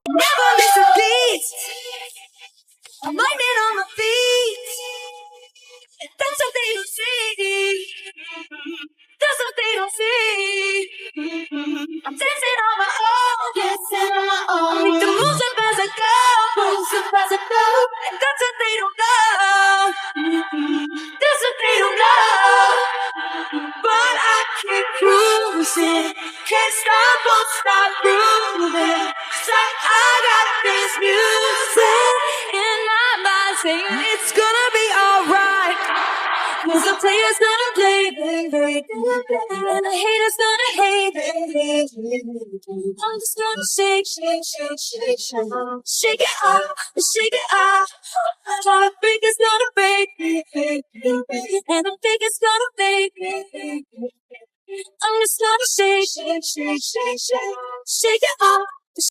Never miss a beat. I'm lightning on my feet. That's what they don't see. That's what they don't see. I'm dancing on my own. Dancing on my own. I make the moves up as I go. Moves up as I go. And that's what they don't know. That's what they don't know. But I keep cruising. Can't stop, won't stop moving. 'Cause I got this music in my mind saying it's gonna be alright. 'Cause the player's gonna play, and the haters gonna hate. I'm just gonna shake, shake, shake, shake, shake, shake it off, shake it off. My fingers gonna break, and the fingers gonna break. I'm just gonna shake, shake, shake, shake, shake, shake it off.